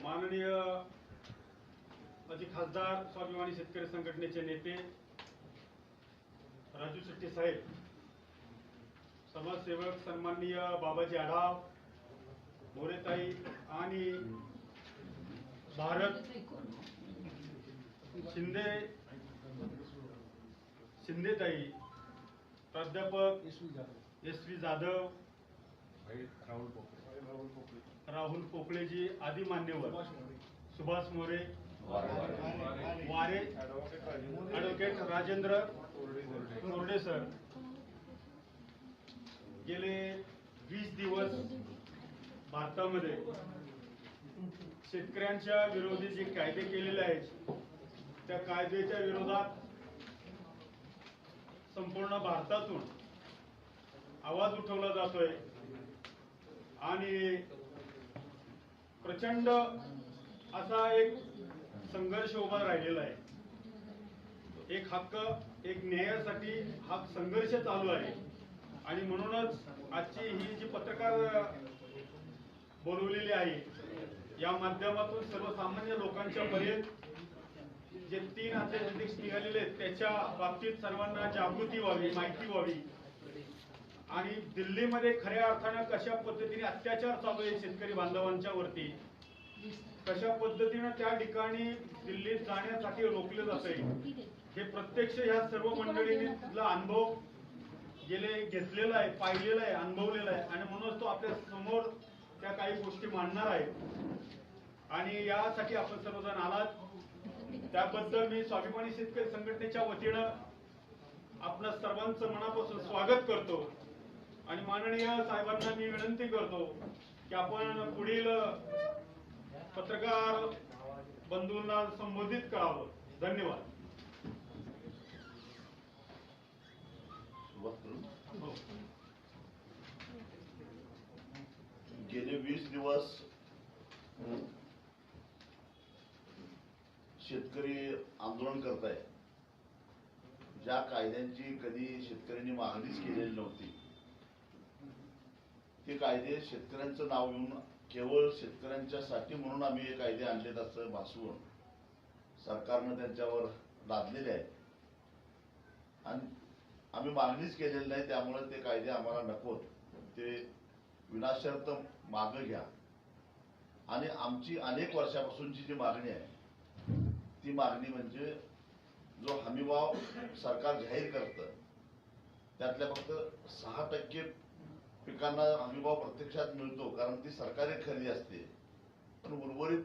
माननीय माजी खासदार स्वाभिमानी शेतकरी संघटनेचे नेते राजू शेट्टी साहेब, समाजसेवक सन्माननीय बाबाजी आढाव, मोरेताई आणि भारत शिंदेताई, प्राध्यापक एस वी जाधव, राहुल पोकळेजी आदी मान्यवर, सुभाष मोरे, वारे, ॲडव्होकेट राजेंद्र कोरडे सर, गेले 20 दिवस भारतामध्ये शेतकऱ्यांच्या विरोधी जे कायदे केलेले आहेत त्या कायद्याच्या विरोधात संपूर्ण भारतातून आवाज उठवला जातोय आणि प्रचंड असा एक संघर्ष उभा राहिलेला आहे। एक हक्क, एक न्यायासाठी हा संघर्ष चालू आहे आणि म्हणूनच आजची ही जी पत्रकार बोलवलेली आहे या माध्यमातून सर्वसामान्य लोकांच्या पर्यंत जे 3 अध्यादेश निघालेले आहेत त्याच्या बाबतीत सर्वांना जागृती व्हावी, माहिती व्हावी आणि दिल्लीमध्ये खऱ्या अर्थानं कशा पद्धतीने अत्याचार चालू आहे शेतकरी बांधवांच्या वरती, कशा पद्धतीने त्या ठिकाणी दिल्लीत जाण्यासाठी रोखले जाते हे प्रत्यक्ष ह्या सर्व मंडळींनी तिथला अनुभव घेतलेला आहे, पाहिलेला आहे, अनुभवलेला आहे आणि म्हणूनच तो आपल्या समोर त्या काही गोष्टी मांडणार आहे आणि यासाठी आपण सर्वजण आलात त्याबद्दल मी स्वाभिमानी शेतकरी संघटनेच्या वतीनं आपल्या सर्वांचं मनापासून स्वागत करतो आणि माननीय साहेबांना मी विनंती करतो की आपण पुढील पत्रकार बंधूंना संबोधित करावं। धन्यवाद। गेले 20 दिवस शेतकरी आंदोलन करताय। ज्या कायद्यांची कधी शेतकऱ्यांनी मागणीच केलेली नव्हती ते कायदे शेतकऱ्यांचं नाव घेऊन केवळ शेतकऱ्यांच्यासाठी म्हणून आम्ही हे कायदे आणलेत असं भासवून सरकारनं त्यांच्यावर लादलेले आहेत आणि आम्ही मागणीच केलेली नाही, त्यामुळे ते कायदे आम्हाला नकोत, ते विनाशर्त मागे घ्या आणि आमची अनेक वर्षापासूनची जी मागणी आहे ती मागणी म्हणजे जो हमीभाव सरकार जाहीर करतं त्यातल्या फक्त 6% पिकांना हमीभाव प्रत्यक्षात मिळतो कारण ती सरकारी खरेदी असते, पण उर्वरित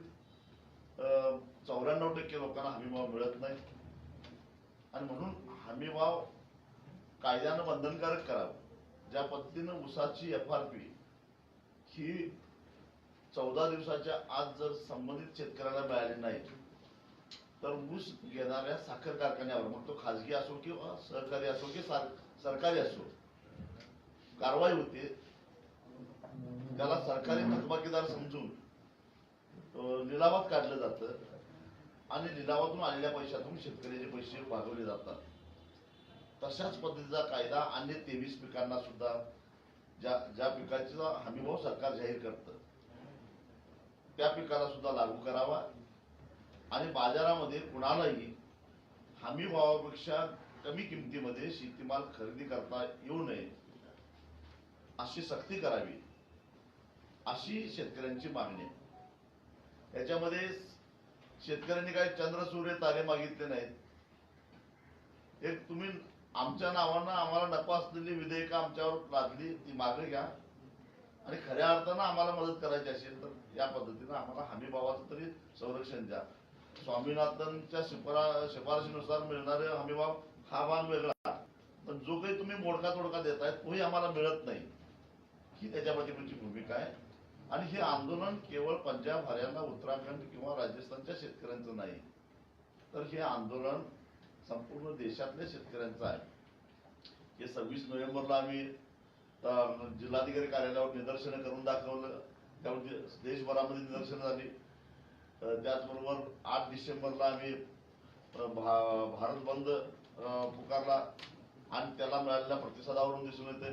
94% लोकांना हमीभाव मिळत नाही आणि म्हणून हमीभाव कायद्यानं बंधनकारक करावं। ज्या पद्धतीनं ऊसाची FRP ही 14 दिवसाच्या आत जर संबंधित शेतकऱ्याला मिळाली नाही तर ऊस घेणाऱ्या साखर कारखान्यावर, मग तो खाजगी असो किंवा सहकारी असो की सरकारी असो, कारवाई होते। त्याला सरकारी थकबाकीदार समजून लिलावात काढलं जातं आणि लिलावातून आलेल्या पैशातून शेतकऱ्याचे पैसे भागवले जातात। तशाच पद्धतीचा कायदा अन्य 23 पिकांना सुद्धा ज्या पिकाचा हमीभाव सरकार जाहीर करतं त्या पिकाला सुद्धा लागू करावा आणि बाजारामध्ये कुणालाही हमीभावापेक्षा कमी किमतीमध्ये शेतीमाल खरेदी करता येऊ नये अशी सक्ती करावी, अशी शेतकऱ्यांची मागणी आहे। याच्यामध्ये शेतकऱ्यांनी काही चंद्र सूर्य तारे मागितले नाहीत। एक तुम्ही आमच्या नावानं आम्हाला नको असलेली विधेयकं आमच्यावर लादली ती मागे घ्या आणि खऱ्या अर्थानं आम्हाला मदत करायची असेल तर या पद्धतीनं आम्हाला हमीभावाचं तरी संरक्षण द्या। स्वामीनाथनच्या शिफारशीनुसार मिळणारे हमीभाव हा भाग वेगळा, पण जो काही तुम्ही मोडका तोडका देताय तोही आम्हाला मिळत नाही ही त्याच्या पाठीमागची भूमिका आहे। आणि हे आंदोलन केवळ पंजाब, हरियाणा, उत्तराखंड किंवा राजस्थानच्या शेतकऱ्यांचं नाही, तर हे आंदोलन संपूर्ण देशातल्या शेतकऱ्यांचं आहे। हे 26 नोव्हेंबरला आम्ही जिल्हाधिकारी कार्यालयावर निदर्शनं करून दाखवलं, त्यामुळे देशभरामध्ये निदर्शनं झाली। त्याचबरोबर 8 डिसेंबरला आम्ही भारत बंद पुकारला आणि त्याला मिळालेल्या प्रतिसादावरून दिसून येते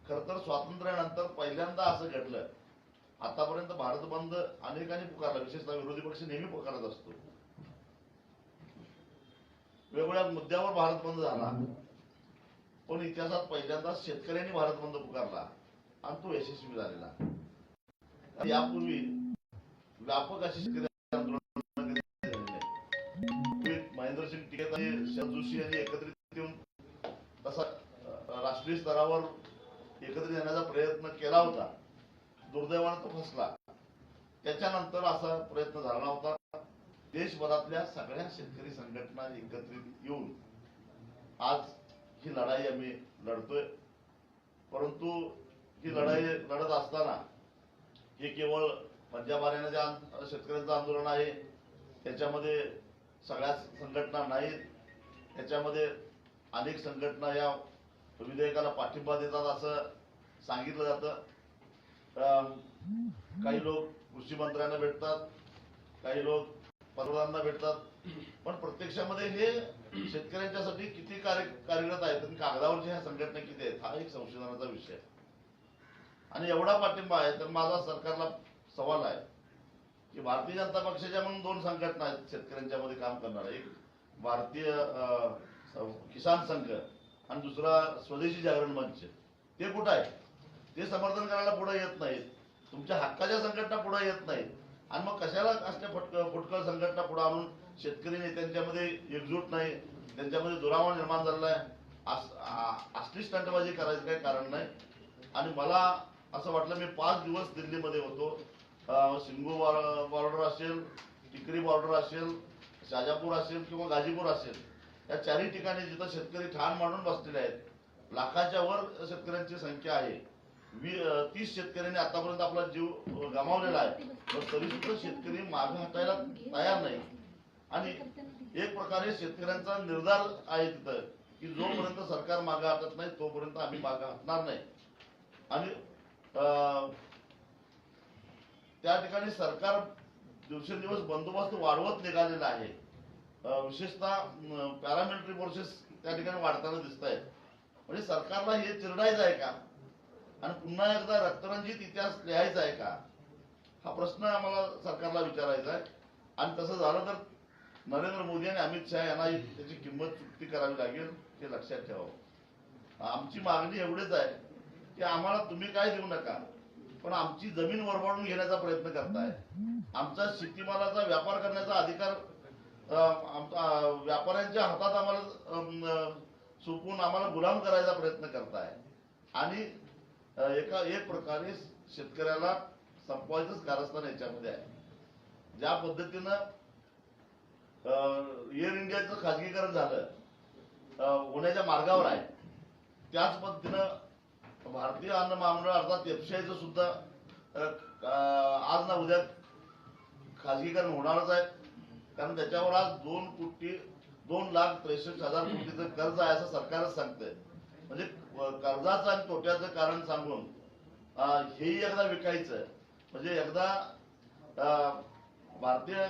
खरं तर स्वातंत्र्यानंतर पहिल्यांदा असं घडलं आतापर्यंत भारत बंद अनेकांनी पुकारला, विशेषतः विरोधी पक्ष नेहमी पुकारत असतो. वेगवेगळ्या मुद्द्यावर भारत बंद झाला, पण इतिहासात पहिल्यांदाच शेतकऱ्यांनी भारत बंद पुकारला आणि तो यशस्वी झालेला. यापूर्वी व्यापक अशी शेतकरी आंदोलन महेंद्रसिंग टिकेत आणि शरद जोशी यांनी एकत्रित येऊन तसा राष्ट्रीय स्तरावर एकत्रित येण्याचा प्रयत्न केला होता. दुर्दैवाने तो फसला. त्याच्यानंतर असा प्रयत्न झाला होता. देशभरातल्या सगळ्या शेतकरी संघटना एकत्रित येऊन आज ही लढाई आम्ही लढतोय. परंतु ही लढाई लढत असताना हे केवळ पंजाब हरियाणाच्या शेतकऱ्यांचं आंदोलन आहे, त्याच्यामध्ये सगळ्या संघटना नाहीत. त्याच्यामध्ये अनेक संघटना या विधेयकाला पाठिंबा देतात असं सांगितलं जातं. काही लोक कृषी मंत्र्यांना भेटतात, काही लोक पंतप्रधानांना भेटतात, पण प्रत्यक्षामध्ये हे शेतकऱ्यांच्यासाठी किती कार्यरत आहेत आणि कागदावरच्या ह्या संघटना किती आहेत हा एक संशोधनाचा विषय आहे. आणि एवढा पाठिंबा आहे तर माझा सरकारला सवाल आहे की भारतीय जनता पक्षाच्या म्हणून 2 संघटना आहेत शेतकऱ्यांच्या मध्ये काम करणाऱ्या, एक भारतीय किसान संघ आणि दुसरा स्वदेशी जागरण मंच. ते कुठं आहे? ते समर्थन करायला पुढे येत नाहीत. तुमच्या हक्काच्या संघटना पुढे येत नाहीत. आणि मग कशाला असल्या फुटकळ संघटना पुढे आणून शेतकरी नेत्यांच्यामध्ये एकजूट नाही, त्यांच्यामध्ये दुरावा निर्माण झालेला आहे. असली स्टंटबाजी करायचं काही कारण नाही. आणि मला असं वाटलं, मी 5 दिवस दिल्लीमध्ये होतो. सिंगू बॉर्डर असेल, टिकरी बॉर्डर असेल, शाजापूर असेल किंवा गाजीपूर असेल, या 4ही ठिकाणी जिथं शेतकरी ठाण मांडून बसलेले आहेत, लाखाच्या वर शेतकऱ्यांची संख्या आहे. 30 शेतकऱ्यांनी आतापर्यंत आपला जीव गमावलेला आहे, पण तरी सुद्धा शेतकरी मागे हटायला तयार नाही. आणि एक प्रकारे शेतकऱ्यांचा निर्धार आहे तिथं की जोपर्यंत सरकार मागे हटत नाही तोपर्यंत आम्ही मागे हटणार नाही. आणि त्या ठिकाणी सरकार दिवसेंदिवस बंदोबस्त वाढवत निघालेला आहे. विशेषतः पॅरामिलिटरी फोर्सेस त्या ठिकाणी वाढताना दिसत आहेत. म्हणजे सरकारला हे चिरडायचं आहे का आणि पुन्हा एकदा रक्तरंजित इतिहास लिहायचा आहे का, हा प्रश्न आम्हाला सरकारला विचारायचा आहे. आणि तसं झालं तर नरेंद्र मोदी आणि अमित शहा यांना त्याची किंमत चुकती करावी लागेल, हे लक्षात ठेवावं. आमची मागणी एवढीच आहे की आम्हाला तुम्ही काय देऊ नका, पण आमची जमीन वरबाडून घेण्याचा प्रयत्न करताय. आमचा शेतीमालाचा व्यापार करण्याचा अधिकार व्यापाऱ्यांच्या हातात आम्हाला सोपवून आम्हाला गुलाम करायचा प्रयत्न करताय. आणि एक प्रकारे शेतकऱ्याला संपवायचंच कारस्थान याच्यामध्ये आहे. ज्या पद्धतीनं एअर इंडियाचं खाजगीकरण झालं, होण्याच्या मार्गावर आहे, त्याच पद्धतीनं भारतीय अन्न महामंडळ अर्थात एफसीआयचं सुद्धा आज ना उद्या खाजगीकरण होणारच आहे. कारण त्याच्यावर आज 2,63,000 कोटीचं कर्ज आहे असं सरकारच सांगतंय. म्हणजे कर्जाचं आणि तोट्याचं कारण सांगून हेही एकदा विकायचं. म्हणजे एकदा भारतीय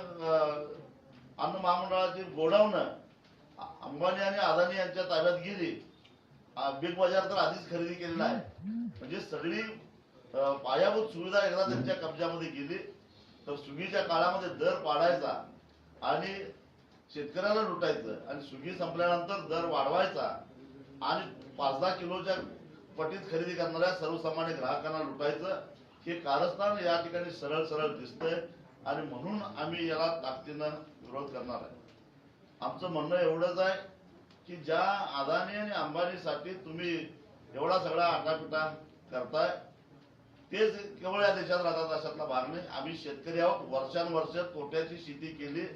अन्न महामंडळाची गोडाऊन अंबानी आणि अदानी यांच्या ताब्यात गेली. बिग बाजार तर आधीच खरेदी केलेला आहे. म्हणजे सगळी पायाभूत सुविधा एकदा त्यांच्या कब्जामध्ये गेली तर सुगीच्या काळामध्ये दर पाडायचा आणि शेतकऱ्याला लुटायचं आणि सुगी संपल्यानंतर दर वाढवायचा आणि 5-10 किलोच्या पटीत खरेदी करणाऱ्या सर्वसामान्य ग्राहकांना लुटायचं. हे कारस्थान या ठिकाणी सरळ सरळ दिसतंय आणि म्हणून आम्ही याला ताकदीनं विरोध करणार आहे. आमचं म्हणणं एवढंच आहे की ज्या अदानी आणि अंबानीसाठी तुम्ही एवढा सगळा आटापिटा करताय तेच केवळ या देशात राहतात अशातला भाग नाही. आम्ही शेतकरी आहोत. वर्षानुवर्ष तोट्याची शेती केली.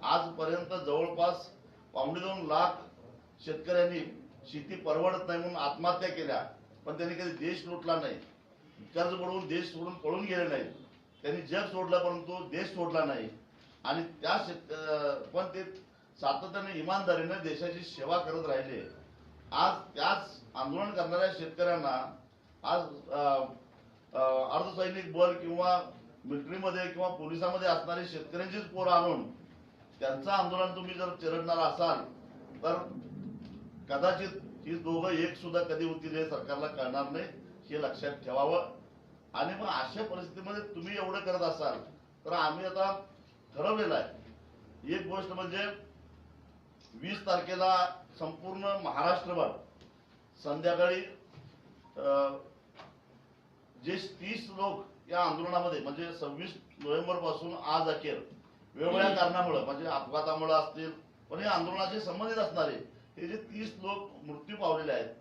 आजपर्यंत जवळपास 2.25 लाख शेतकऱ्यांनी शेती परवडत नाही म्हणून आत्महत्या केल्या, पण त्यांनी कधी देश लुटला नाही. कर्ज बुडवून देश सोडून पळून गेले नाही. त्यांनी जग सोडलं परंतु देश सोडला नाही. आणि त्या पण ते सातत्याने इमानदारीने देशाची सेवा करत राहिले. आज त्याच आंदोलन करणाऱ्या शेतकऱ्यांना आज अर्धसैनिक बल किंवा मिलिटरीमध्ये किंवा पोलिसांमध्ये असणारे शेतकऱ्यांचीच पोरं आणून त्यांचं आंदोलन तुम्ही जर चिरडणार असाल तर कदाचित ही दोघं एक सुद्धा कधी होतील हे सरकारला कळणार नाही. हे लक्षात ठेवावं. आणि मग अशा परिस्थितीमध्ये तुम्ही एवढं करत असाल तर आम्ही आता ठरवलेलं आहे. एक गोष्ट म्हणजे 20 तारखेला संपूर्ण महाराष्ट्रभर संध्याकाळी जे 30 लोक या आंदोलनामध्ये म्हणजे 26 नोव्हेंबर पासून आज अखेर वेगवेगळ्या कारणामुळे म्हणजे अपघातामुळे असतील पण हे आंदोलनाशी संबंधित असणारे हे जे 30 लोक मृत्यू पावलेले आहेत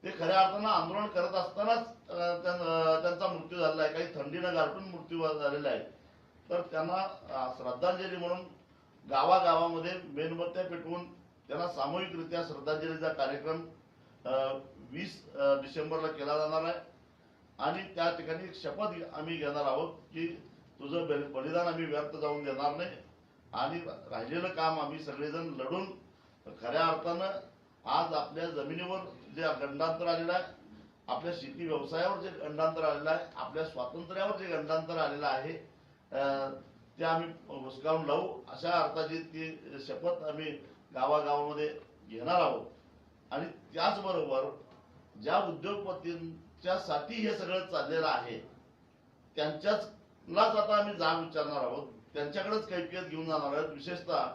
ते खऱ्या अर्थानं आंदोलन करत असतानाच त्यांचा मृत्यू झालेला आहे. काही थंडीनं गारठून मृत्यू झालेला आहे. तर त्यांना श्रद्धांजली म्हणून गावागावामध्ये मेणबत्त्या पेटवून त्यांना सामूहिकरित्या श्रद्धांजलीचा कार्यक्रम 20 डिसेंबरला केला जाणार आहे. आणि त्या ठिकाणी एक शपथ आम्ही घेणार आहोत की तुझं बलिदान आम्ही व्यर्थ जाऊन देणार नाही आणि राहिलेलं काम आम्ही सगळेजण लढून खऱ्या अर्थानं आज आपल्या जमिनीवर जे गंडांतर आलेलं आहे, आपल्या शेती व्यवसायावर जे गंडांतर आलेलं आहे, आपल्या स्वातंत्र्यावर जे गंडांतर आलेलं आहे ते आम्ही हुसकावून लावू अशा अर्थाची ती शपथ आम्ही गावागावामध्ये घेणार आहोत. आणि त्याचबरोबर ज्या उद्योगपतींच्यासाठी हे सगळं चाललेलं आहे त्यांच्यालाच आता आम्ही जाब विचारणार आहोत, त्यांच्याकडेच कैफियत घेऊन जाणार आहोत. विशेषतः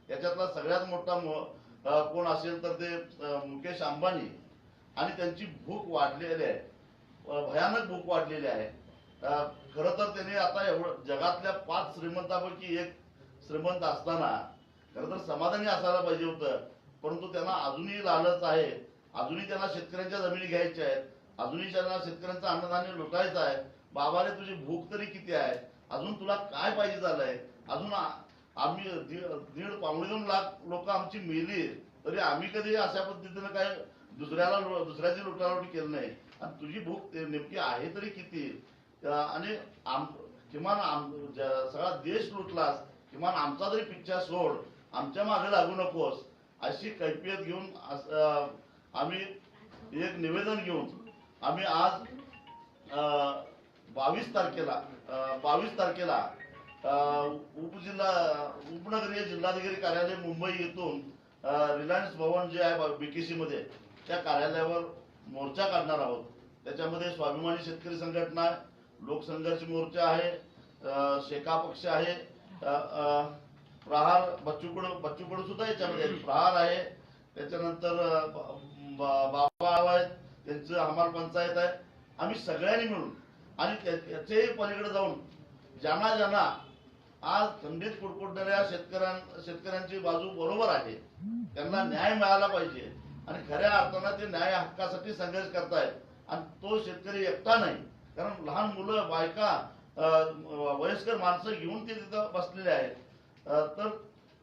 याच्यातला सगळ्यात मोठा कोण असेल तर ते मुकेश अंबानी आणि त्यांची भूक वाढलेली आहे, भयानक भूक वाढलेली आहे. खरं तर त्याने आता एवढं जगातल्या 5 श्रीमंतांपैकी एक श्रीमंत असताना खरं तर समाधानी असायला पाहिजे होतं. परंतु त्यांना अजूनही लालच आहे, अजूनही त्यांना शेतकऱ्यांच्या जमिनी घ्यायच्या आहेत, अजूनही त्यांना शेतकऱ्यांचं अन्नधान्य लुटायचं आहे. बाबारे तुझी भूक तरी किती आहे, अजून तुला काय पाहिजे झालंय, अजून आम्ही 1.5-2 लाख लोक आमची मेली तरी आम्ही कधी अशा पद्धतीनं काय दुसऱ्याची लुटालुटी केली नाही. आणि तुझी भूक नेमकी आहे तरी किती, आणि किमान सगळा देश लुटलास, किमान आमचा तरी पिच्छा सोड, आमच्या मागे लागू नकोस अशी कैफियत घेऊन आम्ही एक निवेदन घेऊन आम्ही आज 22 तारखेला उपनगरीय जिल्हाधिकारी कार्यालय मुंबई येथून रिलायन्स भवन जे आहे बीकेसी मध्ये त्या कार्यालयावर मोर्चा काढणार आहोत. त्याच्यामध्ये स्वाभिमानी शेतकरी संघटना, लोकसंघर्ष मोर्चा आहे, शेका पक्ष आहे, प्रहार बच्चू कडू सुद्धा याच्यामध्ये प्रहार आहे, त्याच्यानंतर बाबा आहेत त्यांचं हमाल पंचायत आहे. आम्ही सगळ्यांनी मिळून आणि त्याच्याही पलीकडे जाऊन ज्यांना आज थंडीत कुडकुडणाऱ्या शेतकऱ्यांची बाजू बरोबर आहे, त्यांना न्याय मिळाला पाहिजे आणि खऱ्या अर्थानं ते न्याय हक्कासाठी संघर्ष करतायत. आणि तो शेतकरी एकटा नाही, कारण लहान मुलं, बायका, वयस्कर माणसं घेऊन ते तिथं बसलेले आहेत. तर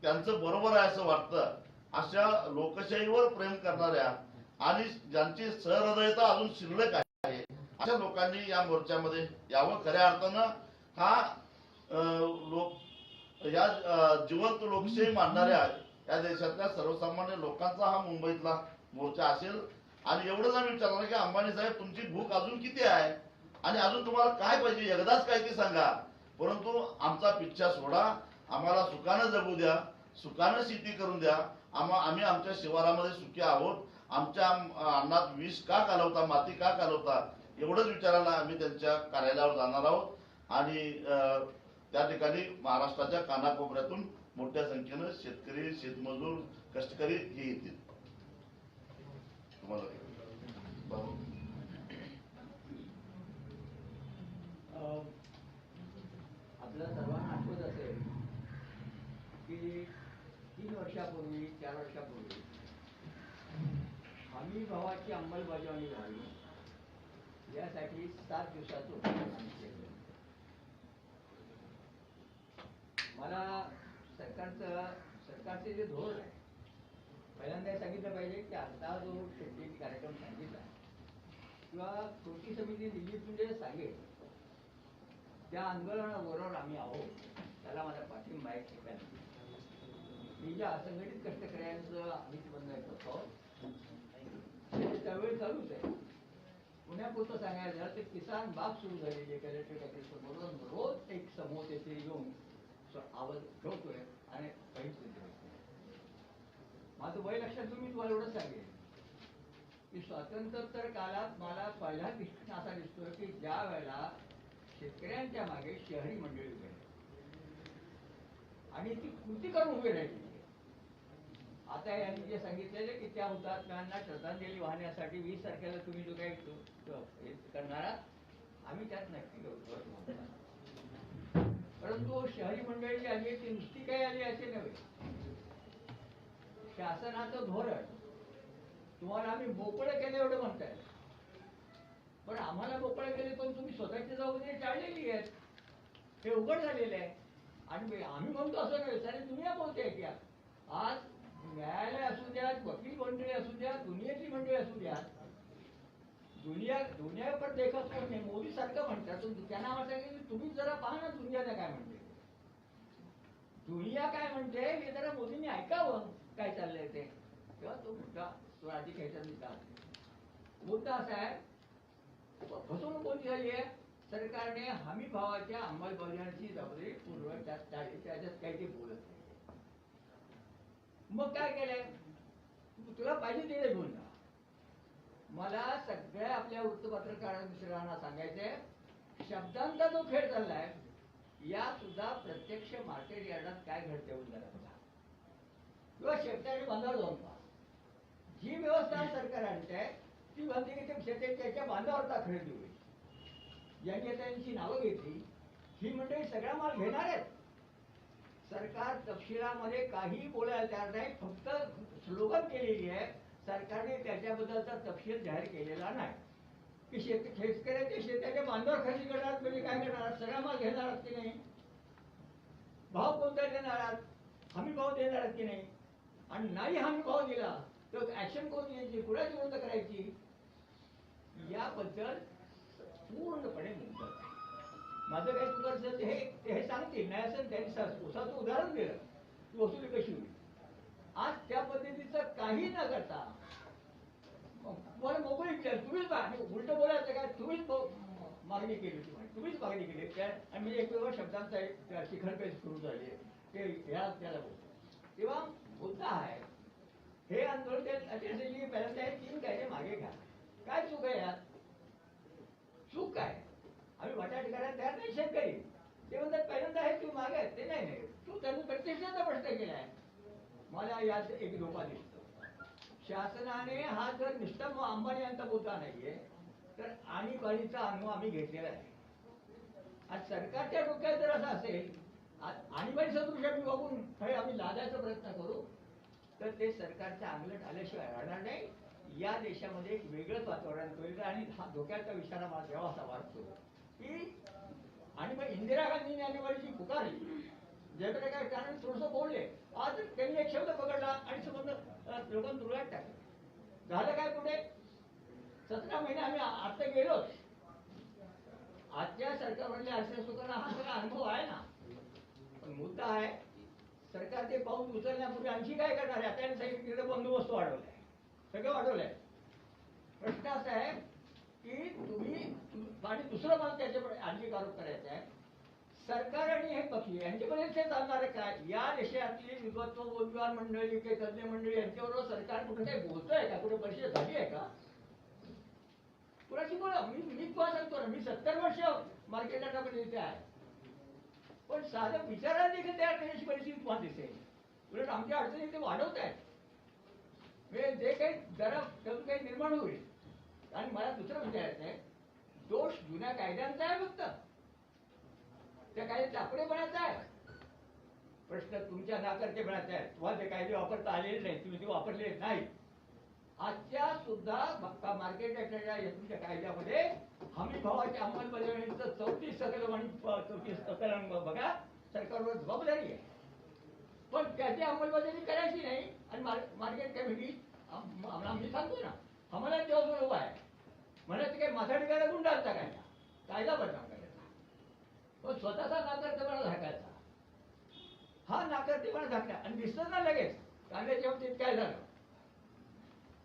त्यांचं बरोबर आहे असं वाटतं. अशा लोकशाहीवर प्रेम करणाऱ्या आणि ज्यांची सहृदयता अजून शिल्लक आहे अशा लोकांनी या मोर्चामध्ये यावं. खऱ्या अर्थानं हा या जिवंत लोकशाही मानणाऱ्या या देशातल्या सर्वसामान्य लोकांचा हा मुंबईतला मोर्चा असेल. आणि एवढंच आम्ही विचारणार की अंबानी साहेब तुमची भूक अजून किती आहे आणि अजून तुम्हाला काय पाहिजे, एकदाच काय ते सांगा. परंतु आमचा पिच्छा सोडा, आम्हाला सुखानं जगू द्या, सुखानं शेती करून द्या. आम्ही आमच्या शिवारामध्ये सुखी आहोत. आमच्या अन्नात विष का घालवता, माती का घालवता, एवढंच विचारायला आम्ही त्यांच्या कार्यालयावर जाणार आहोत. आणि त्या ठिकाणी महाराष्ट्राच्या कानाकोपऱ्यातून मोठ्या संख्येनं शेतकरी, शेतमजूर, कष्टकरी हे येतील. तुम्हाला आपल्याला सर्वांना आठवत असेल की 3 वर्षापूर्वी 4 वर्षापूर्वी हमी भावाची अंमलबजावणी व्हावी यासाठी 7 दिवसाचं उपोषण केलं. मला सरकारचे जे धोरण आहे, पहिल्यांदा सांगितलं पाहिजे की आता जो शेती कार्यक्रम सांगितला किंवा कृती समिती दिल्लीतून जे सांगेल त्या आंदोलनाबरोबर आम्ही आहोत, त्याला माझा पाठिंबा आहे. ठिकाणी मी ज्या असंघटित कष्टकऱ्यांचं आम्ही बंद करतो त्यावेळी चालूच आहे. पुण्यापुरतं सांगायचं झालं तर किसान बाग सुरू झालेली कलेक्टर ऑफिसबरोबर रोज एक समूह तेथे येऊन आवाज ठेवतोय आणि काहीच नाही. माझं वय लक्षात तुम्ही तुम्हाला एवढं सांगेल की स्वातंत्र्योत्तर काळात मला पहिला दिसून असा दिसतोय की ज्या वेळेला शेतकऱ्यांच्या मागे शहरी मंडळी उभी आहे आणि ती कृती करून उभी राहिली. आता यांनी जे सांगितलेले की त्या हुतात्म्यांना श्रद्धांजली वाहण्यासाठी 20 तारखेला तुम्ही जो काही हे करणार आहात आम्ही त्यात नक्की करू. परंतु शहरी मंडळी आली ती नुसती काही आली असे नव्हे. शासनाचं धोरण तुम्हाला आम्ही मोकळं केलं एवढं म्हणताय, पण आम्हाला मोकळं केले पण तुम्ही स्वतःची जबाबदारी टाळलेली आहेत. हे उघड झालेलं आहे. आणि आम्ही म्हणतो असं नव्हे, सारी दुनिया बोलते की आज न्यायालय असू द्या, वकील मंडळी असू द्या, दुनियेतली मंडळी असू द्या, दुनिया पण देखत कोण नाही. मोदी सारखं म्हणतात, त्यांना आम्हाला सांगितलं की तुम्ही जरा पहा ना दुनियाला काय म्हणते, दुनिया काय म्हणते हे जरा मोदींनी ऐकावं काय चाललंय ते. तेव्हा तो मुद्दा तो आधी घ्यायचा मुद्दा असा आहे, फसवणूक कोणती झाली आहे. सरकारने हमी भावाच्या अंमलबजावणीची जबाबदारी पूर्व त्याच्यात काही ते बोलत नाही. मग काय केलंय, तुला पाहिजे ते घेऊन जा. मला सगळ्या आपल्या वृत्तपत्रकार मित्रांना सांगायचंय, शब्दांचा जो खेळ चाललाय या सुद्धा प्रत्यक्ष मार्केट यार्डात काय घडते उद्या किंवा शेतकरी बांधावर जाऊन पहा. जी व्यवस्था सरकार आणते ती म्हणते की ते शेतकऱ्याच्या बांधावरचा खरेदी होईल. यांनी त्यांची नावं घेतली, ही मंडळी सगळा माल घेणार आहेत. सरकार तपशिलामध्ये काही बोलायला तयार नाही, फक्त स्लोगन केलेली आहे. सरकारने त्याच्याबद्दलचा तपशील जाहीर केलेला नाही की शेतकऱ्याच्या शेताच्या बांधावर खरेदी करणार म्हणजे काय करणार, सगळा माल घेणार आहात की नाही, भाव कोणता देणार आहात, हमी भाव देणार आहात की नाही, आणि नाही हमी भाव दिला तर ऍक्शन कोणती घ्यायची, कुणाची विरोध करायची, याबद्दल पूर्णपणे मुद्दा आहे. माझं काही चुकायचं हे सांगतील नाही असं त्यांनी उसाचं उदाहरण दिलं की वसुली कशी होईल. आज त्या पद्धतीचं काही न करता तुम्हाला मोकळी केली, तुम्हीच उलट बोलायचं काय, तुम्हीच मागणी केली होती, तुम्हीच मागणी केली काय, आणि म्हणजे एक वेगळ्या शब्दांचा शिखरपेच सुरू झाली ते ह्या त्याला बोलतो. तेव्हा मुद्दा आहे हे आंदोलन पहिल्यांदा 3 कायदे मागे घ्या. काय चूक आहे यात, चूक काय, आम्ही वाटाट करायला तयार नाही शेतकरी. ते म्हणतात पहिल्यांदा आहे तू मागे आहे ते नाही तू त्यांनी प्रत्यक्षाचा प्रश्न केलाय. मला यात एक धोका दिसतो. शासनाने हा जर नुसता अंबानी यांचा मुद्दा नाहीये तर आणीबाणीचा अनुभव आम्ही घेतलेला आहे. आज सरकारच्या डोक्यात जर असं असेल आणीबाणी सदृश आम्ही बघून हे आम्ही लादायचा प्रयत्न करू तर ते सरकारच्या अंगलट आल्याशिवाय राहणार नाही. या देशामध्ये एक वेगळंच वातावरण होईल. आणि हा धोक्याचा विचार मला तेव्हा असा वाटतो की आणि मग इंदिरा गांधींनी आणीबाणीची पुकारली, जयप्रकाश कारण थोडंसं बोलले, आज त्यांनी एक शब्द पकडला आणि संबंध लोकांना तुरुंगात टाकले. झालं काय, कुठे 17 महिने आम्ही आता गेलोच. आजच्या सरकारमधल्या लोकांना हा सगळा अनुभव आहे ना. पण मुद्दा आहे सरकार ते पाऊल उचलण्यापूर्वी आणखी काय करणार आहे. आता सांगितलं बंदोबस्त वाढवलाय, सगळं वाढवलंय. प्रश्न असा आहे की तुम्ही आणि दुसरं मला त्याच्याकडे आणखी आरोप करायचा आहे, सरकार आणि हे पक्षी यांच्यामध्ये ते चालणार आहे काय. या देशातली विद्वत्व बोलविवार मंडळी काही तज्ञ मंडळी यांच्याबरोबर सरकार कुठे काही बोलतोय का, कुठे परिषद झाली आहे का, कुणाशी बोला. मी तुम्हाला सांगतो ना, मी 70 वर्ष मार्केट यार्डामध्ये इथे आहे, पण साधं विचारायला देखील तयार करण्याची परिस्थिती तुम्हाला दिसेल. उलट आमच्या अडचणी ते वाढवत आहेत. म्हणजे जे काही जरा त्यातून काही निर्माण होईल. आणि मला दुसरं विचारायचं आहे, दोष जुन्या कायद्यांचा आहे फक्त, त्या कायद्याचा आकडेपणाचा आहे. प्रश्न तुमच्या नाकर्तेपणाचा आहे. तुम्हाला ते कायदे वापरता आलेले नाही, तुम्ही ते वापरले नाही. आजच्या सुद्धा मार्केट यार्डाच्या तुमच्या कायद्यामध्ये हमी भावाच्या अंमलबजावणीचं 34 कलम आणि 34 कलम बघा, सरकारवर जबाबदारी आहे. पण त्याची अंमलबजावणी करायची नाही. आणि मार्केट कमिटी आम्ही सांगतो ना, आम्हाला तेव्हा उभा आहे म्हणायचं काही माथाडी करायला गुंड असता काय, कायदा बदनाम करायचा, पण स्वतःचा नाकर्तेपणा झाकायचा. हा नाकर्तेपणा झाकला आणि दिसतं ना लगेच कांद्याच्या बाबतीत काय झालं.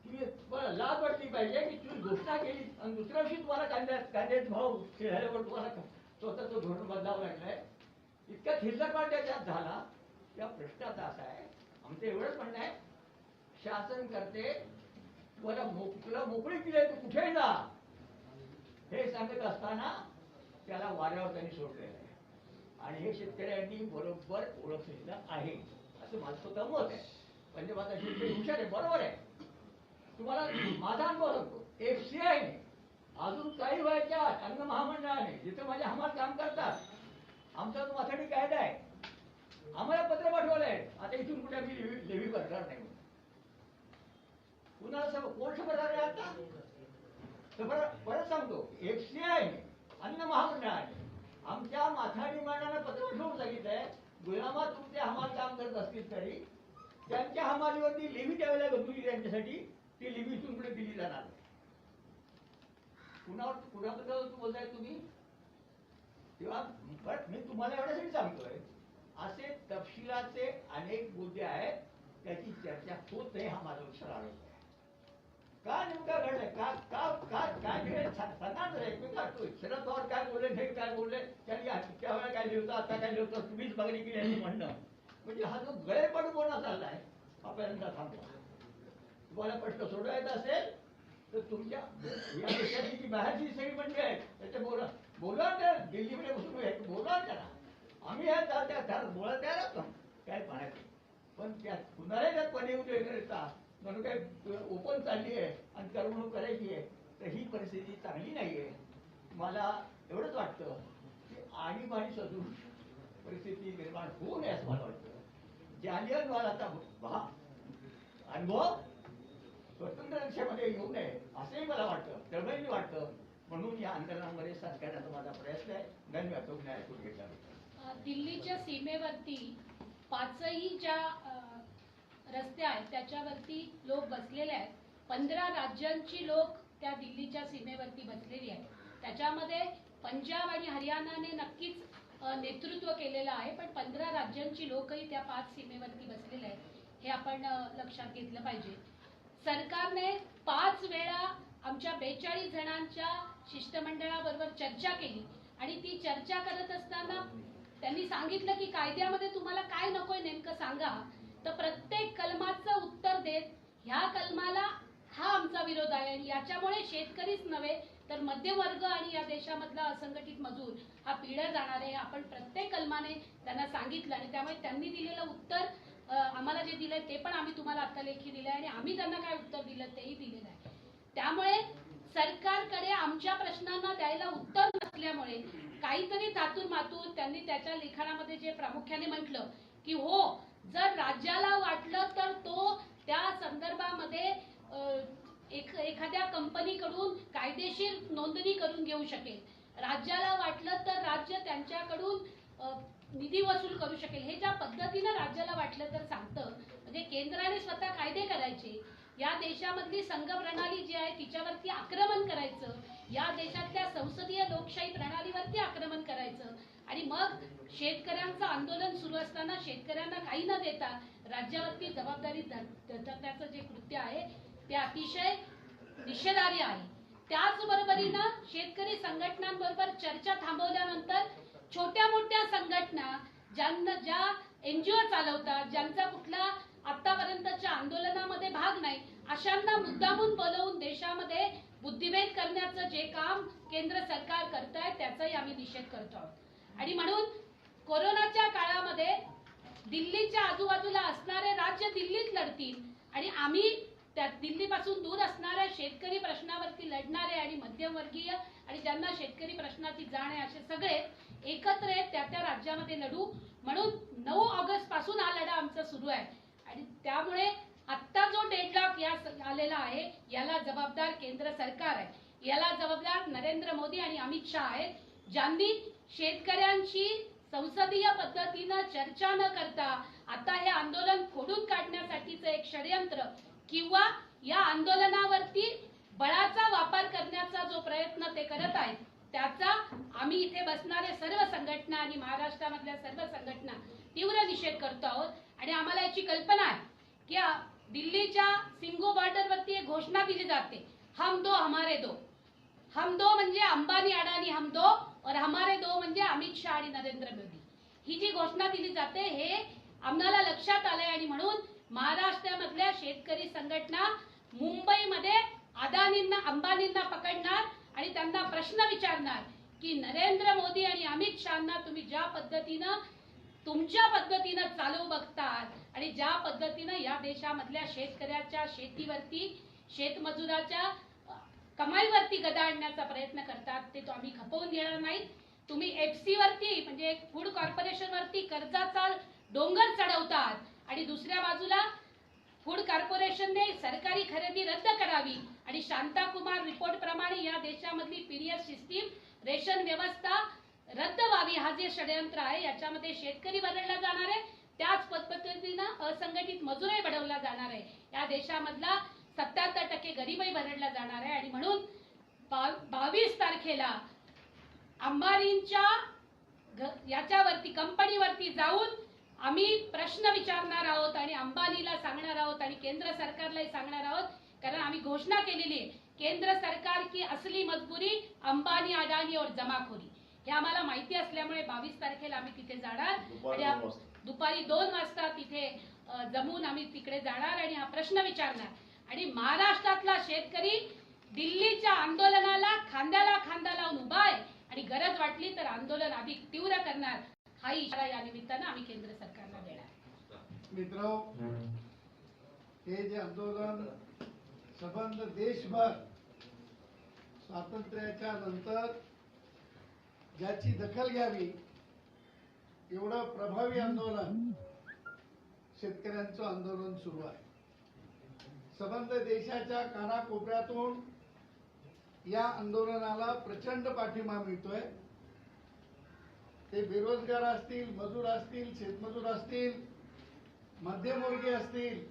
तुम्ही लाज वाटली पाहिजे की तुम्ही घोषणा केली आणि दुसऱ्या दिवशी तुम्हाला कांद्याचे भाव झाल्यावर तुम्हाला स्वतःचं धोरण बदलावं लागलंय. इतका थिरसापाट त्याच्यात झाला. त्या प्रश्नाचा असा आहे, आमचं एवढंच म्हणणं आहे, शासन करते तुला मोकळी केली तू कुठेही जा हे सांगत असताना त्याला वाऱ्यावर त्यांनी सोडलेलं आहे आणि हे शेतकऱ्यांनी बरोबर ओळखलेलं आहे असं माझं स्वतः मत आहे. म्हणजे माझा शेतकरी हुशार आहे, बरोबर आहे. तुम्हाला माझा अनुभव सांगतो. FCI ने अजून काही वयाच्या अन्न महामंडळाने जिथे माझे हमाल काम करतात, आमचा तो माथाडी कायदा आहे, आम्हाला पत्र पाठवलं आहे आता इथून कुठे आम्ही लेवी करणार नाही म्हणून. कुणाला कोण खबरदार आहे आता? तर परत सांगतो, FCI ने अन्न महामंडळाने आमच्या माथाडी मांडणाला पत्र पाठवून सांगितलंय, गुलामा तुमचे हमाल काम करत असतील तरी त्यांच्या हमालीवरती लेवी द्यायला गंभीर त्यांच्यासाठी ती लेवी इथून पुढे दिली जाणार नाही. कुणाबद्दल बोलताय तुम्ही? तेव्हा मी तुम्हाला एवढ्यासाठी सांगतोय, असे तपशिलाचे अनेक मुद्दे आहेत, त्याची चर्चा होत नाही. हा माझा विचार आरोप आहे. का नेमका घडलंय, का का का काय घडेल सांगा एकमेकांना. शरद पवार काय बोलले, हे काय बोलले, त्यांनी त्यावेळेला काय लिहिलं, आता काय लिहिलं, तुम्हीच मागणी केली यांनी म्हणणं, म्हणजे हा जो गैरपडूपणा चाललाय हा पहिल्यांदा थांबवा. तुम्हाला प्रश्न सोडवायचा असेल तर तुमच्या या देशाची जी बाहेरची सगळी मंडळी आहेत त्याच्या बोला त्या दिल्लीमध्ये बसून बोला त्याला. आम्ही त्या बोला तयार असतो काय पाहण्याचे, पण त्यात कुणालाही त्यात पाणी वगैरे म्हणून काय ओपन चालली आहे आणि करमणूक करायची आहे, तर ही परिस्थिती चांगली नाही आहे. मला एवढंच वाटतं की आणीबाणी सदृश परिस्थिती निर्माण होऊ नये असं मला वाटतं. जालियनवालाचा अनुभव स्वतंत्र देशामध्ये येऊ नये असंही मला वाटतं, तळमळीने वाटतं. म्हणून या आंदोलनामध्ये सरकारचा माझा प्रयत्न आहे. धन्यवाद. तुम्ही ऐकून घेतला. दिल्लीच्या सीमेवरती 5ही ज्या रस्ते आहेत त्याच्यावरती लोक बसलेले आहेत. 15 राज्यांची लोक त्या दिल्लीच्या सीमेवरती बसलेली आहेत. त्याच्यामध्ये पंजाब आणि हरियाणाने नक्कीच नेतृत्व केलेलं आहे, पण 15 राज्यांची लोकही त्या 5 सीमेवरती बसलेले आहेत. हे आपण लक्षात घेतलं पाहिजे. सरकारने 5 वेळा आमच्या 42 जणांच्या शिष्टमंडळाबरोबर चर्चा केली आणि ती चर्चा करत असताना त्यांनी सांगितलं की कायद्यामध्ये तुम्हाला काय नकोय नेमकं सांगा. तर प्रत्येक कलमाचं उत्तर देत ह्या कलमाला हा आमचा विरोध आहे आणि याच्यामुळे शेतकरीच नव्हे तर मध्यमवर्ग आणि या देशामधला असंघटित मजूर हा पिढ्या जाणार आहे. आपण प्रत्येक कलमाने त्यांना सांगितलं आणि त्यामुळे त्यांनी दिलेलं उत्तर आम्हाला जे दिलंय ते पण आम्ही तुम्हाला आता लेखी दिलंय आणि आम्ही त्यांना काय उत्तर दिलं तेही दिलेलं आहे. त्यामुळे सरकारकडे आमच्या प्रश्नांना द्यायला उत्तर नसल्यामुळे काहीतरी तातून मातून त्यांनी त्याच्या लिखाणामध्ये जे प्रामुख्याने म्हटलं की हो, जर राज्याला वाटलं तर तो त्या संदर्भामध्ये एखाद्या कंपनीकडून कायदेशीर नोंदणी करून घेऊ शकेल. राज्याला वाटलं तर राज्य त्यांच्याकडून निधी वसूल करू शकेल. हे ज्या पद्धतीनं राज्याला वाटलं तर सांगतं, म्हणजे केंद्राने स्वतः कायदे करायचे, या देशामधली संघ प्रणाली जी आहे तिच्यावरती आक्रमण करायचं, या देशातल्या संसदीय लोकशाही प्रणालीवरती आक्रमण करायचं आणि मग शेतकऱ्यांचं आंदोलन सुरू असताना शेतकऱ्यांना काही न देता राज्यावरती जबाबदारी धरण्याचं जे कृत्य आहे ते अतिशय निषेधार्ह आहे. त्याचबरोबरीनं शेतकरी संघटनांबरोबर चर्चा थांबवल्यानंतर छोट्या मोठ्या संघटना ज्या NGO चालवतात, ज्यांचा कुठला आतापर्यंतच्या आंदोलनामध्ये भाग नाही, अशांना मुद्दामून बोलवून देशामध्ये बुद्धिभेद करण्याचं जे काम केंद्र सरकार करत आहे त्याचाही आम्ही निषेध करतो आहोत. आणि म्हणून कोरोनाच्या काळामध्ये दिल्लीच्या आजूबाजूला असणारे राज्य दिल्लीत लढतील आणि आम्ही त्या दिल्लीपासून दूर असणाऱ्या शेतकरी प्रश्नावरती लढणारे आणि मध्यमवर्गीय आणि ज्यांना शेतकरी प्रश्नाची जाण आहे असे सगळे एकत्र येत त्या राज्यामध्ये लढू. म्हणून 9 ऑगस्ट पासून हा लढा आमचा सुरू आहे आणि त्यामुळे आत्ता जो डेडलॉक या आलेला आहे याला जबाबदार केंद्र सरकार आहे, याला जबाबदार नरेंद्र मोदी आणि अमित शहा आहेत, ज्यांनी शेतकऱ्यांशी संसदीय पद्धतीनं चर्चा न करता आता हे आंदोलन फोडून काढण्यासाठीचं एक षडयंत्र किंवा या आंदोलनावरती बळाचा वापर करण्याचा जो प्रयत्न ते करत आहेत त्याचा आम्ही इथे बसणारे सर्व संघटना आणि महाराष्ट्रामधल्या सर्व संघटना तीव्र निषेध करतो आहोत. आणि आम्हाला याची कल्पना आहे की दिल्लीच्या सिंगू बॉर्डरवरती एक घोषणा दिली जाते, हम दो हमारे दो. हम दो म्हणजे अंबानी अडानी हम दो और हमारे दो म्हणजे अमित शहा आणि नरेंद्र मोदी. ही जी घोषणा दिली जाते हे आम्हाला लक्षात आलंय आणि म्हणून महाराष्ट्रामधल्या शेतकरी संघटना मुंबईमध्ये अदानींना अंबानींना पकडणार आणि त्यांना प्रश्न विचारणार की नरेंद्र मोदी आणि अमित शहाना तुम्ही ज्या पद्धतीनं तुमच्या पद्धतीनं चालवू बघतात आणि ज्या पद्धतीनं या देशामधल्या शेतकऱ्याच्या शेतीवरती शेतमजुराच्या कमाईवरती गदा आणण्याचा प्रयत्न करतात ते तो आम्ही खपवून घेणार नाहीत. तुम्ही एफसी वरती म्हणजे फूड कॉर्पोरेशन वरती कर्जाचा डोंगर चढवतात आणि दुसऱ्या बाजूला फूड कॉर्पोरेशनने सरकारी खरेदी रद्द करावी आणि शांताकुमार रिपोर्ट प्रमाणे या देशामधली पीडीएस सिस्टीम रेशन व्यवस्था रद्द व्हावी हा जे षडयंत्र आहे याच्यामध्ये शेतकरी बदलला जाणार आहे. त्याच पद्धतीनं असंघटित मजूरही बढवला जाणार आहे. या देशामधला 77% गरीबही भरडला जाणार आहे आणि म्हणून 22 तारखेला अंबानींच्या याच्यावरती कंपनीवरती जाऊन आम्ही प्रश्न विचारणार आहोत आणि अंबानीला सांगणार आहोत आणि केंद्र सरकारलाही सांगणार आहोत. कारण आम्ही घोषणा केलेली आहे केंद्र सरकार की असली मजबुरी अंबानी अडानी और जमाखोरी हे आम्हाला माहिती असल्यामुळे 22 तारखेला आम्ही तिथे जाणार आणि दुपारी 2 वाजता तिथे जमून आम्ही तिकडे जाणार आणि हा प्रश्न विचारणार आणि महाराष्ट्रातला शेतकरी दिल्लीच्या आंदोलनाला खांद्याला खांदा लावून उभा आहे आणि गरज वाटली तर आंदोलन अधिक तीव्र करणार हा इशारा या निमित्तानं आम्ही केंद्र सरकारला देणार. मित्र, हे जे आंदोलन संबंध देशभर स्वातंत्र्याच्या नंतर ज्याची दखल घ्यावी एवढं प्रभावी आंदोलन शेतकऱ्यांचं आंदोलन सुरू आहे. संबंध देशाच्या कानाकोपऱ्यातून या आंदोलनाला प्रचंड पाठिंबा मिळतोय. ते बेरोजगार असतील, मजूर असतील, शेतमजूर असतील, मध्यमवर्गीय असतील,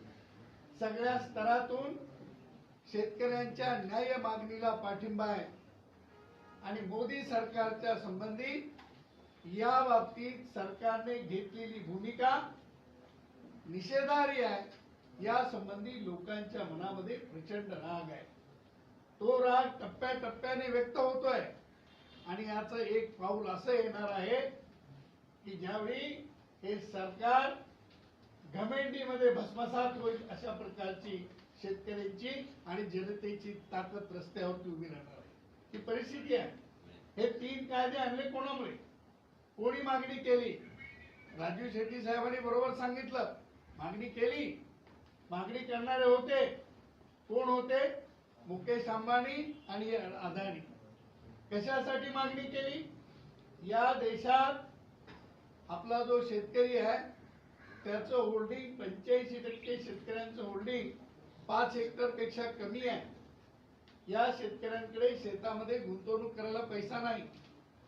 सगळ्या स्तरातून शेतकऱ्यांच्या न्याय मागणीला पाठिंबा आहे आणि मोदी सरकारच्या संबंधी या बाबतीत सरकारने घेतलेली भूमिका निषेधार्ह आहे. या संबंधी लोकांच्या मनामध्ये प्रचंड राग आहे. तो राग टप्प्याटप्प्याने व्यक्त होतोय आणि याचं एक पाऊल असं येणार आहे की ज्यावेळी हे सरकार घमेंडीमध्ये भस्मसात होईल अशा प्रकारची शेतकऱ्यांची आणि जनतेची ताकद रस्त्यावरती उभी राहणार आहे. ही परिस्थिती आहे. हे 3 कायदे आणले कोणामुळे, कोणी मागणी केली? राजू शेट्टी साहेबांनी बरोबर सांगितलं, मागणी केली. मागणी करणारे होते, कोण होते? मुकेश अंबानी आणि अदानी. कशासाठी मागणी केली? या देशात आपला जो शेतकरी आहे त्याचं होल्डिंग 85% शेतकऱ्यांचं होल्डिंग 5 हेक्टर पेक्षा कमी आहे. या शेतकऱ्यांकडे शेतामध्ये गुंतवणूक करायला पैसा नाही.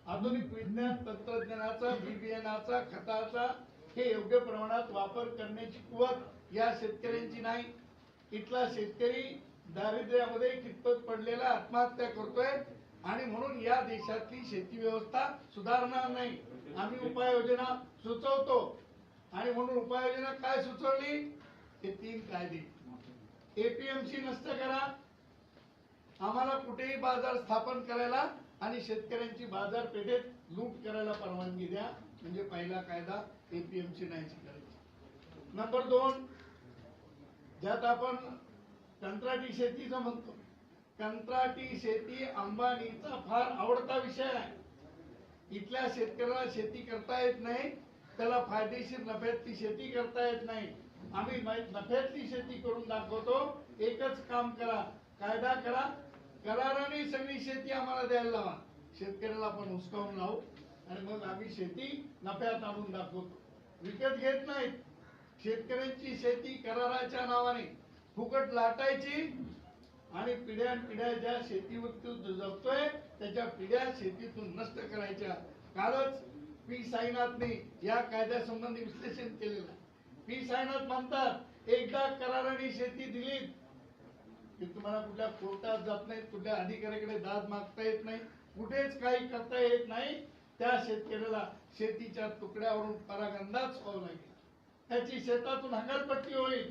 आधुनिक विज्ञान तंत्रज्ञानाचा, बियाणाचा, खताचा हे योग्य प्रमाणात वापर करण्याची कुवत या शेतकऱ्यांची नाही. इथला शेतकरी दारिद्र्यामध्ये कितपत पडलेला आत्महत्या करतोय आणि म्हणून या देशातली शेती व्यवस्था सुधारणार नाही. आम्ही उपाययोजना सुचवतो आणि म्हणून उपाययोजना काय सुचवली? हे 3 कायदे. एपीएमसी नष्ट करा, आम्हाला कुठेही बाजार स्थापन करायला आणि शेतकऱ्यांची बाजारपेठेत लूट करायला परवानगी द्या. म्हणजे पहिला कायदा एपीएमसी नाहीची करायची. नंबर 2, ज्यात आपण कंत्राटी शेतीचं म्हणतो. कंत्राटी शेती अंबानीचा फार आवडता विषय आहे. इथल्या शेतकऱ्याला शेती करता येत नाही, त्याला फायदेशीर नफ्यातली शेती करता येत नाही. आम्ही नफ्यातली शेती करून दाखवतो. एकच काम करा, कायदा करा, कराराने सगळी शेती आम्हाला द्यायला लावा. शेतकऱ्याला आपण हुसकावून लावू आणि मग आम्ही शेती नफ्यात आणून दाखवतो. विकत घेत नाहीत. शेतकऱ्यांची शेती कराराच्या नावाने फुकट लाटायची आणि पिढ्यानपिढ्या ज्या शेतीवरती जगतोय त्याच्या पिढ्या शेतीतून नष्ट करायच्या. कालच पी साईनाथने या कायद्यासंबंधी विश्लेषण केलेलं. पी साईनाथ म्हणतात एकदा कराराने शेती दिली की तुम्हाला कुठल्या कोर्टात जात नाही, कुठल्या अधिकाऱ्याकडे दाद मागता येत नाही, कुठेच काही करता येत नाही. त्या शेतकऱ्याला शेतीच्या तुकड्यावरून परागंदाज व्हावं लागेल, त्याची शेतातून हकालपट्टी होईल.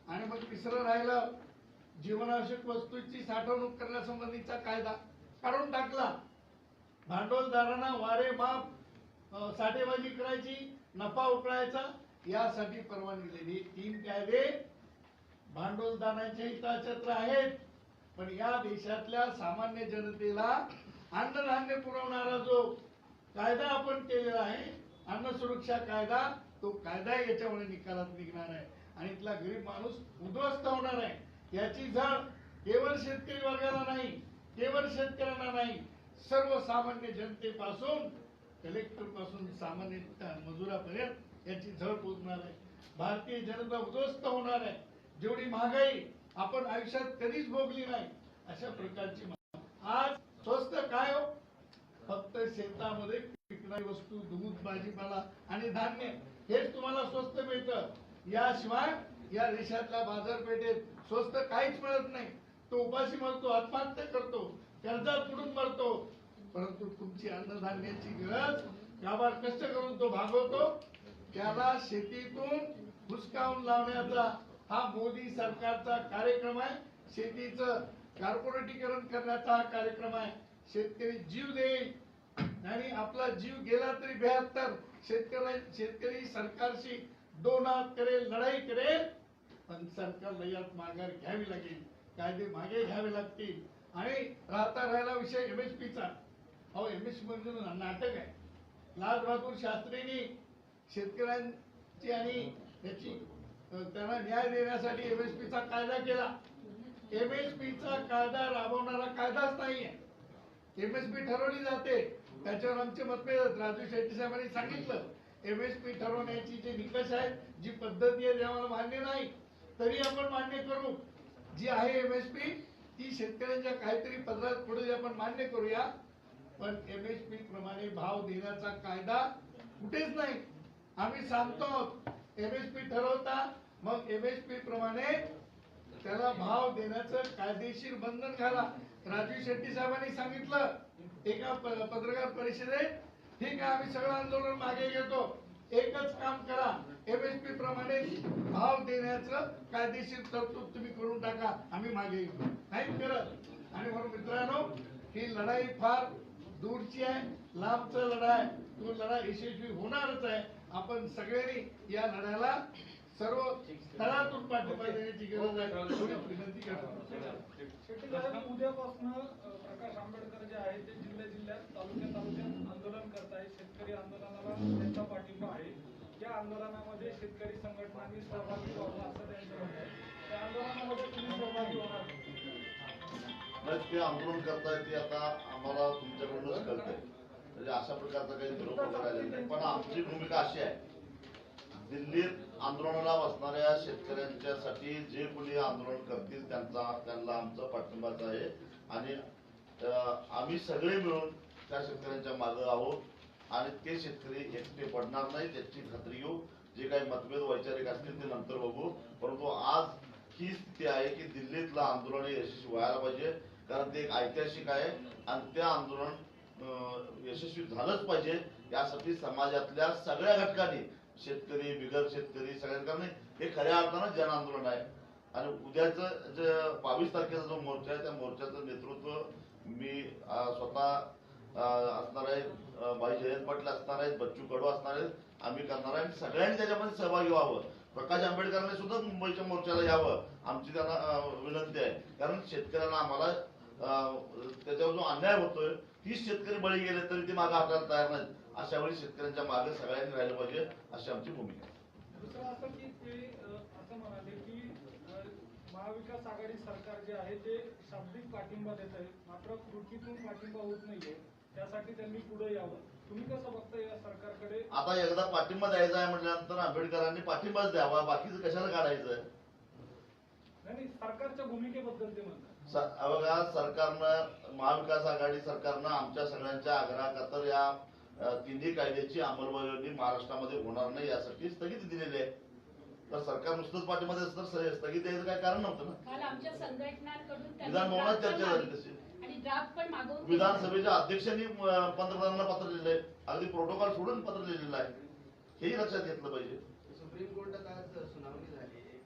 आणि मग तिसरं राहिलं जीवनावश्यक वस्तूंची साठवणूक करण्यासंबंधीचा कायदा काढून टाकला. भांडवलदारांना वारे माप साठेबाजी करायची, नफा उकळायचा यासाठी परवानगी दिली. 3 कायदे भांडवलदारांच्या हिताचे आहेत, पण या देशातल्या सामान्य जनतेला अन्नधान्य पुरवणारा जो कायदा आपण केलेला आहे, अन्न सुरक्षा कायदा, तो कायदा याच्यामुळे निकालात निघणार आहे आणि इथला गरीब माणूस उद्ध्वस्त होणार आहे। याची झळ केवळ शेतकरी वर्गाला नाही, केवळ शेतकऱ्यांना नाही, सर्वसामान्य जनतेपासून कलेक्टर पासून सामान्य मजुरापर्यंत याची झळ पोचणार आहे। भारतीय जनता उद्ध्वस्त होणार आहे। जेवढी महागाई आपण आयुष्यात कधीच भोगली नाही अशा प्रकारची आज स्वस्त काय हो, फक्त शेतामध्ये पिकणारी वस्तू, दूध, भाजीपाला आणि धान्य हेच तुम्हाला स्वस्त मिळतं। याशिवाय या देशातल्या बाजारपेठेत स्वस्त काहीच मिळत नाही। तो उपाशी मरतो, आत्महत्या करतो, कर्जात बुडून मरतो, परंतु तुमची अन्नधान्याची गरज गावात कष्ट करून तो भागवतो। त्याला शेतीतून हुसकावून लावण्याचा हा मोदी सरकारचा कार्यक्रम आहे। शेतीचं कॉर्पोरेटीकरण करण्याचा हा कार्यक्रम आहे। शेतकरी जीव देईल आणि आपला जीव गेला तरी 72 शेतकरी सरकारशी 2 हात करेल, लढाई करेल, पण सरकारला यात माघार घ्यावी लागेल, कायदे मागे घ्यावे लागतील। आणि राहिला विषय MSPचा, अहो MSP म्हणजे नाटक आहे। लालबहादूर शास्त्रींनी शेतकऱ्यांची आणि याची त्यांना न्याय देण्यासाठी MSPचा कायदा केला। MSPचा कायदा राबवणारा कायदाच नाहीये। MSP ठरवली जाते, त्याच्यावर आमचे मतभेद आहेत। राजू शेट्टी साहेबांनी सांगितलं MSP ठरवण्याची जे निकष आहेत, जी पद्धती आहे, आम्हाला मान्य नाही, तरी आपण मान्य करू। जी आहे MSP ती शेतकऱ्यांच्या काहीतरी पदरात पुढे आपण मान्य करूया, पण MSP प्रमाणे भाव देण्याचा कायदा कुठेच नाही। आम्ही सांगतो MSP ठरवता, मग MSP प्रमाणे त्याला भाव देण्याचं कायदेशीर बंधन घाला। राजू शेट्टी साहेबांनी सांगितलं एका पत्रकार परिषदेत, ठीक आहे आम्ही सगळं आंदोलन मागे घेतो, एकच काम करा, MSP प्रमाणे भाव देण्याचं कायदेशीर तरतूद तुम्ही करून टाका, आम्ही मागे घेतो। नाही करत। आणि म्हणून मित्रांनो, ही लढाई फार दूरची आहे, लांबचा लढा आहे, तो लढा यशस्वी होणारच आहे। आपण सगळ्यांनी या लढ्याला सर्व स्तरातून पाठिंबा देण्याची गरज आहे, एवढीच विनंती करतो। उद्यापासून प्रकाश आंबेडकर जे आहे ते जिल्ह्यात तालुक्यात आंदोलन करताय। शेतकरी आंदोलनाला त्यांचा पाठिंबा आहे। या आंदोलनामध्ये शेतकरी संघटनांनी सहभागी व्हावं असं त्यांचं म्हणणं आहे। त्या आंदोलनामध्ये तुम्ही सहभागी होणार नाही, ते आंदोलन करताय ते आता आम्हाला तुमच्याकडूनच कळतंय, म्हणजे अशा प्रकारचा काही विरोध राहिलेला नाही। पण आमची भूमिका अशी आहे, दिल्लीत आंदोलनाला बसणाऱ्या शेतकऱ्यांच्यासाठी जे कोणी आंदोलन करतील त्यांना आमचा पाठिंबाच आहे आणि आम्ही सगळे मिळून त्या शेतकऱ्यांच्या मागे आहोत आणि ते शेतकरी एकटे पडणार नाही त्याची खात्री घेऊ। जे काही मतभेद वैचारिक असतील ते नंतर बघू, परंतु आज ही स्थिती आहे की दिल्लीतलं आंदोलन यशस्वी व्हायला पाहिजे, कारण ते एक ऐतिहासिक आहे आणि ते आंदोलन यशस्वी झालंच पाहिजे। यासाठी समाजातल्या सगळ्या घटकांनी, शेतकरी, बिगर शेतकरी, सगळ्या घटकांनी हे खऱ्या अर्थानं जन आंदोलन आहे। आणि उद्याचं जे 22 तारखेचा जो मोर्चा आहे त्या मोर्चाचं नेतृत्व मी स्वतः असणार आहे, भाई जयंत पाटील असणार आहेत, बच्चू कडू असणार आहेत, आम्ही करणार आहे। सगळ्यांनी त्याच्यामध्ये सहभागी व्हावं। प्रकाश आंबेडकरांनी सुद्धा मुंबईच्या मोर्चाला यावं आमची त्यांना विनंती आहे, कारण शेतकऱ्यांना आम्हाला त्याच्यावर जो अन्याय होतोय, 30 शेतकरी बळी गेले तरी ते मागे हटायला तयार नाहीत। अशा वेळी शेतकऱ्यांच्या मागे सगळ्यांनी राहिलं पाहिजे अशी आमची भूमिका आहे। दुसरं असं की ते असं म्हणाले की महाविकास आघाडी सरकार जे आहे ते शाब्दिक पाठिंबा देत आहे, मात्र कृतीतून पाठिंबा होत नाहीये, त्यासाठी त्यांनी पुढे यावं। तुम्ही कसं बघता या सरकारकडे? आता एकदा पाठिंबा द्यायचा आहे म्हटल्यानंतर आंबेडकरांनी पाठिंबाच द्यावा, बाकीचं कशाला काढायचं? नाही, सरकारच्या भूमिकेबद्दल ते म्हणतात। बघा, सरकारनं, महाविकास आघाडी सरकारनं आमच्या सगळ्यांच्या आग्रहाखातर या तिन्ही कायद्याची अंमलबजावणी महाराष्ट्रामध्ये होणार नाही यासाठी स्थगिती दिलेली आहे। तर सरकार नुसतंच पाठिंबा द्यायचं तर स्थगिती द्यायचं काय कारण नव्हतं ना। काल आमच्या संघटनांकडून विधानभवनात चर्चा झाली तशी, आणि ड्राफ्ट पण मागवून विधानसभेच्या अध्यक्षांनी पंतप्रधानांना पत्र लिहिलंय, अगदी प्रोटोकॉल सोडून पत्र लिहिलेलं आहे, हेही लक्षात घेतलं पाहिजे। सुप्रीम कोर्टात आज सुनावणी झाली, एक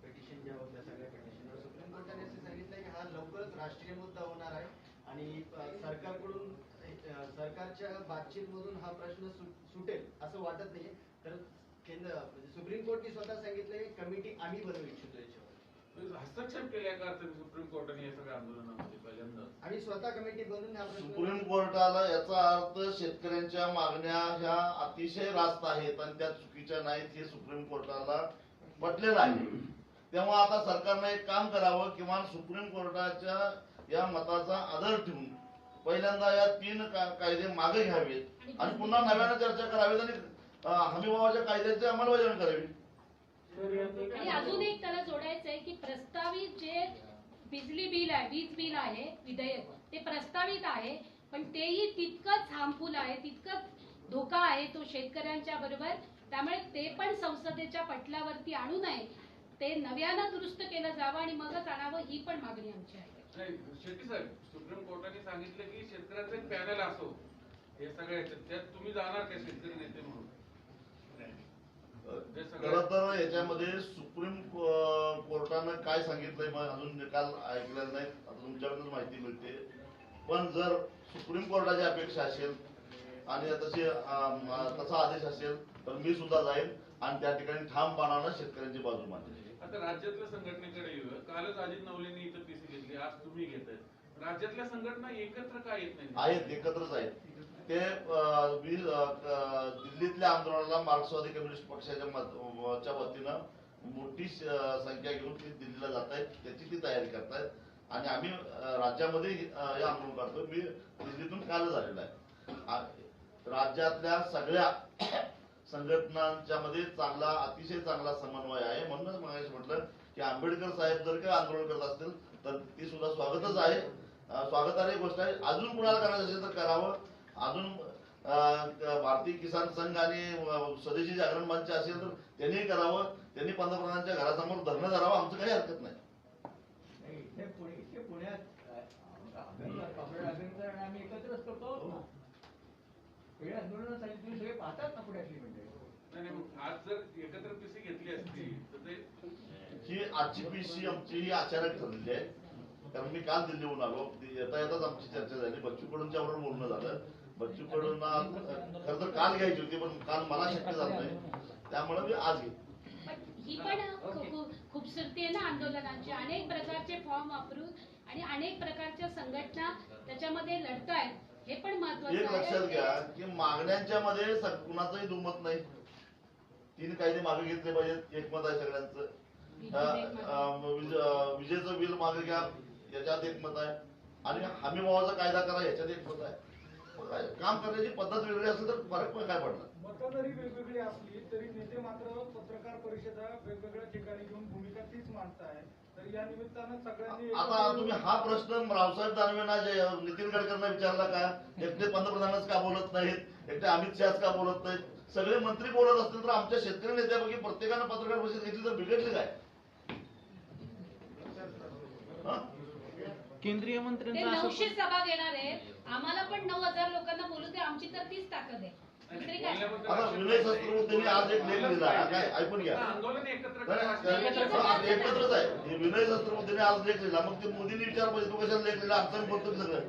पिटिशन ज्या होत्या सगळ्या पिटिशनवर सुप्रीम कोर्टाने असं सांगितलं की हा लवकरच राष्ट्रीय मुद्दा होणार आहे आणि सरकारकडून सरकारच्या बातचीतमधून हा प्रश्न सुटेल असं वाटत नाहीये। तर केंद्र म्हणजे सुप्रीम कोर्टने स्वतः सांगितलं की कमिटी आम्ही बनवू इच्छितो याच्यावर। हस्तक्षेप केल्या का सुप्रीम कोर्टाने या सगळ्या आंदोलनामध्ये पहिल्यांदा? आणि स्वतः कमिटी बनवून हा प्रश्न- सुप्रीम कोर्टाला याचा अर्थ शेतकऱ्यांच्या मागण्या ह्या अतिशय रास्त आहेत आणि त्या चुकीच्या नाहीत हे सुप्रीम कोर्टाला पटलेलं आहे. तेव्हा आता सरकारने एक काम करावं, किमान सुप्रीम कोर्टाच्या या मताचा आदर ठेवून पहिल्यांदा या 3 कायदे मागे घ्यावेत आणि पुन्हा नव्यानं चर्चा करावीत आणि हमीभावाच्या कायद्याची अंमलबजावणी करावी. आणि अजून एक त्याला जोडायचं आहे की प्रस्तावित जे बिजली बिल आहे, वीज बिल आहे विधेयक, ते प्रस्तावित आहे पण तेही तितकंच हार्मफुल आहे, तितकंच धोका आहे तो शेतकऱ्यांच्या बरोबर. त्यामुळे ते पण संसदेच्या पटलावरती आणू नये, ते नव्यानं दुरुस्त केलं जावं आणि मगच आणावं, ही पण मागणी आमची आहे. नाही, शेट्टी साहेब, सुप्रीम कोर्टाने सांगितलं की शेतकऱ्याचं एक पॅनल असो हे सगळ्या ह्याच्यात, त्यात तुम्ही जाणार का शेतकरी नेते म्हणून? खरं तर याच्यामध्ये सुप्रीम कोर्टानं काय सांगितलंय मग अजून निकाल ऐकलेला नाही, आता तुमच्याकडून माहिती मिळते. पण जर सुप्रीम कोर्टाची अपेक्षा असेल आणि तसा आदेश असेल तर मी सुद्धा जाईल आणि त्या ठिकाणी ठामपणानं शेतकऱ्यांची बाजू मांडेल. आता राज्यातल्या संघटनेकडे येऊया. कालच अजित नवलेंनी इथं पीसी घेतली, आज तुम्ही घेताय. राज्यातल्या संघटना एकत्र का येत नाही? आहेत, एकत्रच आहेत ते. दिल्लीतल्या आंदोलनाला मार्क्सवादी कम्युनिस्ट पक्षाच्या वतीनं मोठी संख्या घेऊन ते दिल्लीला जात आहेत, त्याची ती तयारी करतायत आणि आम्ही राज्यामध्ये हे आंदोलन करतो. मी दिल्लीतून काल झालेला आहे. राज्यातल्या सगळ्या संघटनांच्या मध्ये अतिशय चांगला समन्वय आहे. म्हणूनच मगाशी म्हटलं की आंबेडकर साहेब जर काही आंदोलन करत असतील तर ती सुद्धा स्वागतच आहे, स्वागतार्ह गोष्ट आहे. अजून कुणाला करायचं असेल तर करावं. अजून भारतीय किसान संघ आणि स्वदेशी जागरण मंच असेल तर त्यांनी करावं. त्यांनी पंतप्रधानांच्या घरासमोर धरणं धरावं, आमचं काही हरकत नाही. इथे पुण्यात अभ्यंकर आम्ही एकत्रच करतो. सगळे आंदोलन तुम्ही सगळे पाहतात ना पुण्यातली म्हणजे. नाही, मग आज जर एकत्र पीसी घेतली असती तर ते ही आजची पीसी आमची ही अचानक ठरलेली आहे. कारण मी काल दिल्लीहून आलो, येता येताच आमची चर्चा झाली. बच्चू कडूंच्या बरोबर बोलणं झालं. बच्चू कडूंना खरं तर काल घ्यायची होती पण काल मला शक्य झालं नाही, त्यामुळे मी आज घेतली. ही पण खूबसूरती आहे ना आंदोलनांची. अनेक प्रकारचे फॉर्म वापरून आणि अनेक प्रकारच्या संघटना त्याच्यामध्ये लढतायत, हे पण महत्वाचं एक लक्षात आहे. घ्या की मागण्यांच्या मध्ये कुणाचंही दुमत नाही. 3 कायदे मागे घेतले पाहिजेत, एकमत आहे सगळ्यांचं. विजेचं बिल मागे घ्या, याच्यात एकमत आहे आणि हमीभावाचा कायदा करा, याच्यात एकमत आहे. काम करण्याची पद्धत वेगळी असेल तर फरक पण काय पडणार? मतं जरी वेगवेगळी असली तरी नेते मात्र पत्रकार परिषदा वेगवेगळ्या ठिकाणी घेऊन भूमिका तीच मांडताय. तर या निमित्तानं सगळ्यांनी आता तुम्ही हा प्रश्न रावसाहेब दानवेंना नितीन गडकरींना विचारला का? एकटे पंतप्रधानच का बोलत नाहीत, एकटे अमित शहाच का बोलत नाहीत? सगळे मंत्री बोलत असतील तर आमच्या शेतकरी नेत्यापैकी प्रत्येकानं पत्रकार परिषद घेतली तर बिघडली काय? केंद्रीय ते मंत्र्यांचा 900 सभा घेणार आहेत. आम्हाला पण 9000 लोकांना बोलू दे, आमची तर तीच ताकद आहे. दुसरी काय? आता विनय सहस्त्रबुद्धेंनी आज एक लेख लिहिला, काय ऐकून घ्या. आंदोलन एकत्र एकत्रच आहे. हे विनय सहस्त्रबुद्धेने आज लेख लिहिला, मग ते मोदींनी विचार पाहिजे तू कशाला लेख लिहिला, आमचं बोलतो सगळं.